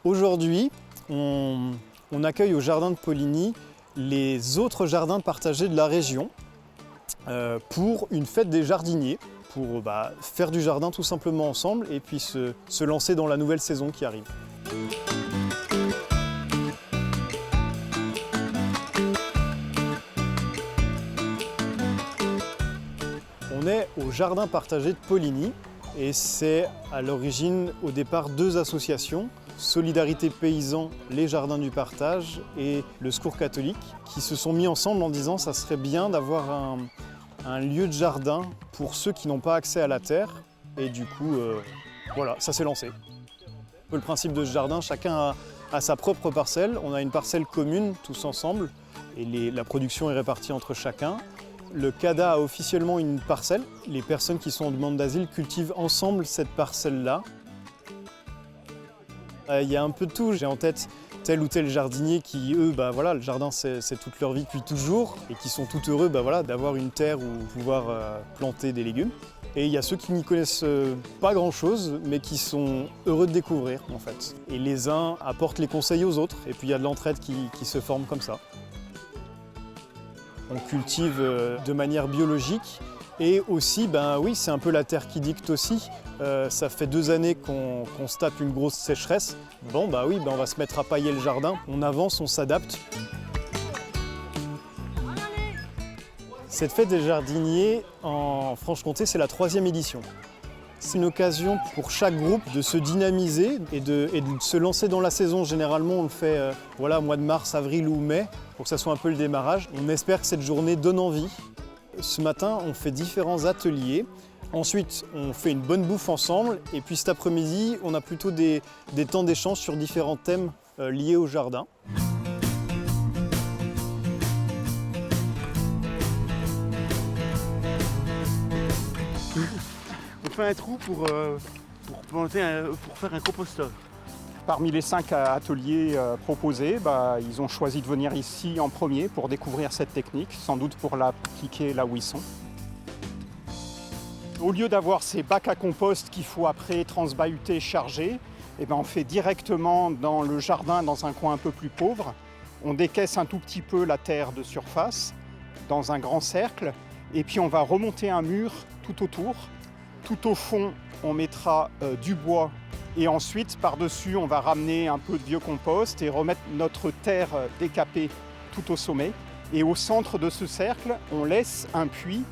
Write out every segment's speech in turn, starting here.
Aujourd'hui, on accueille au jardin de Poligny les autres jardins partagés de la région pour une fête des jardiniers, pour faire du jardin tout simplement ensemble et puis se lancer dans la nouvelle saison qui arrive. On est au jardin partagé de Poligny et c'est à l'origine au départ deux associations, Solidarité Paysans, les Jardins du Partage et le Secours catholique, qui se sont mis ensemble en disant ça serait bien d'avoir un lieu de jardin pour ceux qui n'ont pas accès à la terre. Et du coup, voilà, ça s'est lancé. Le principe de ce jardin, chacun a sa propre parcelle. On a une parcelle commune tous ensemble et la production est répartie entre chacun. Le CADA a officiellement une parcelle. Les personnes qui sont en demande d'asile cultivent ensemble cette parcelle-là. Il y a un peu de tout. J'ai en tête tel ou tel jardinier qui, eux, le jardin c'est toute leur vie depuis toujours et qui sont tout heureux d'avoir une terre où pouvoir planter des légumes. Et il y a ceux qui n'y connaissent pas grand-chose mais qui sont heureux de découvrir en fait. Et les uns apportent les conseils aux autres et puis il y a de l'entraide qui se forme comme ça. On cultive de manière biologique et aussi, oui, c'est un peu la terre qui dicte aussi. Ça fait 2 années qu'on se tape une grosse sécheresse. On va se mettre à pailler le jardin. On avance, on s'adapte. Cette fête des jardiniers en Franche-Comté, c'est la 3e édition. C'est une occasion pour chaque groupe de se dynamiser et de se lancer dans la saison. Généralement, on le fait au mois de mars, avril ou mai, pour que ça soit un peu le démarrage. On espère que cette journée donne envie. Ce matin, on fait différents ateliers. Ensuite, on fait une bonne bouffe ensemble. Et puis cet après-midi, on a plutôt des temps d'échange sur différents thèmes liés au jardin. On fait un trou pour faire un composteur. Parmi les 5 ateliers proposés, ils ont choisi de venir ici en premier pour découvrir cette technique, sans doute pour l'appliquer là où ils sont. Au lieu d'avoir ces bacs à compost qu'il faut après transbahuter, charger, on fait directement dans le jardin, dans un coin un peu plus pauvre. On décaisse un tout petit peu la terre de surface, dans un grand cercle, et puis on va remonter un mur tout autour. Tout au fond, on mettra du bois et ensuite, par-dessus, on va ramener un peu de vieux compost et remettre notre terre décapée tout au sommet. Et au centre de ce cercle, on laisse un puits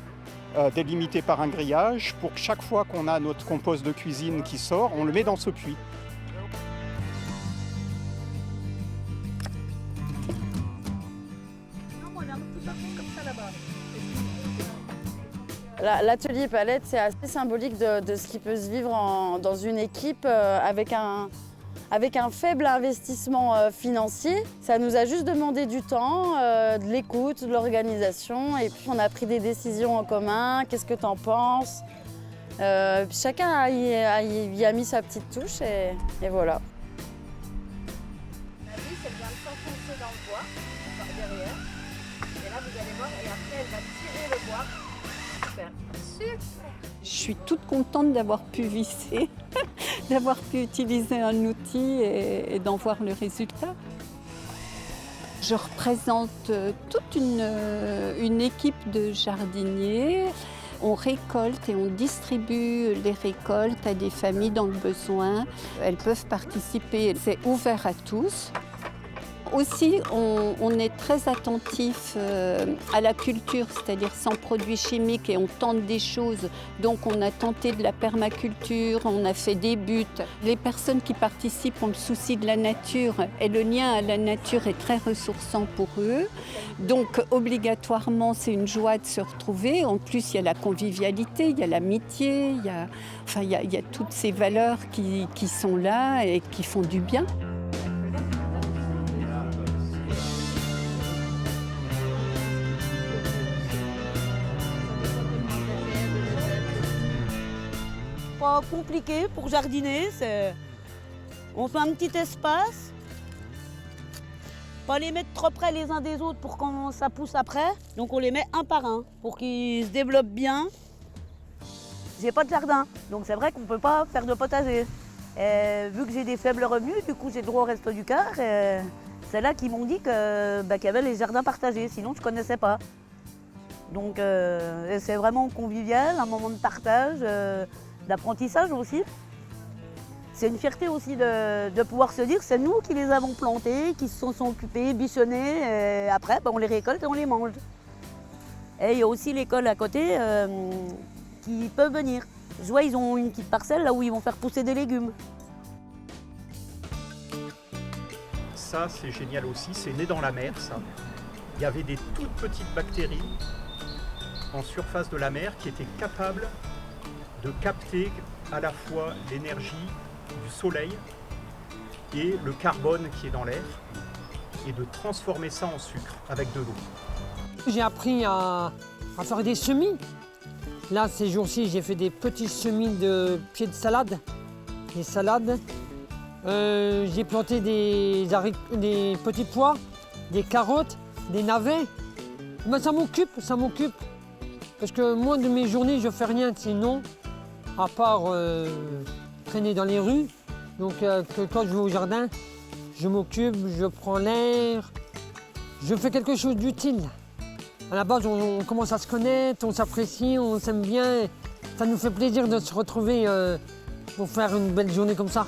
délimité par un grillage pour que chaque fois qu'on a notre compost de cuisine qui sort, on le met dans ce puits. L'atelier palette, c'est assez symbolique de ce qui peut se vivre dans une équipe avec un faible investissement financier. Ça nous a juste demandé du temps, de l'écoute, de l'organisation. Et puis on a pris des décisions en commun. Qu'est-ce que tu en penses? Chacun y a mis sa petite touche et voilà. La vis, elle vient s'enfoncer dans le bois, par derrière. Et là, vous allez voir, et après, elle va tirer le bois. Super. Je suis toute contente d'avoir pu visser, d'avoir pu utiliser un outil et d'en voir le résultat. Je représente toute une équipe de jardiniers. On récolte et on distribue les récoltes à des familles dans le besoin. Elles peuvent participer, c'est ouvert à tous. Aussi, on est très attentif à la culture, c'est-à-dire sans produits chimiques et on tente des choses. Donc on a tenté de la permaculture, on a fait des buts. Les personnes qui participent ont le souci de la nature et le lien à la nature est très ressourçant pour eux. Donc obligatoirement, c'est une joie de se retrouver. En plus, il y a la convivialité, il y a l'amitié, il y a toutes ces valeurs qui sont là et qui font du bien. Pas compliqué pour jardiner, on fait un petit espace, pas les mettre trop près les uns des autres pour quand ça pousse après, donc on les met un par un pour qu'ils se développent bien. J'ai pas de jardin, donc c'est vrai qu'on peut pas faire de potager. Et vu que j'ai des faibles revenus, du coup j'ai droit au Resto du Cœur. C'est là qu'ils m'ont dit qu'il y avait les jardins partagés, sinon je ne connaissais pas. Donc c'est vraiment convivial, un moment de partage, d'apprentissage aussi. C'est une fierté aussi de pouvoir se dire c'est nous qui les avons plantés, qui se sont occupés, bichonnés, et après on les récolte et on les mange. Et il y a aussi l'école à côté qui peuvent venir. Je vois, ils ont une petite parcelle là où ils vont faire pousser des légumes. Ça, c'est génial aussi, c'est né dans la mer, ça. Il y avait des toutes petites bactéries en surface de la mer qui étaient capables de capter à la fois l'énergie du soleil et le carbone qui est dans l'air et de transformer ça en sucre avec de l'eau. J'ai appris à faire des semis. Là, ces jours-ci, j'ai fait des petits semis de pieds de salade, des salades. J'ai planté des petits pois, des carottes, des navets. Ben, ça m'occupe. Parce que moi, de mes journées, je fais rien sinon, à part traîner dans les rues. Donc, quand je vais au jardin, je m'occupe, je prends l'air, je fais quelque chose d'utile. À la base, on commence à se connaître, on s'apprécie, on s'aime bien. Ça nous fait plaisir de se retrouver pour faire une belle journée comme ça.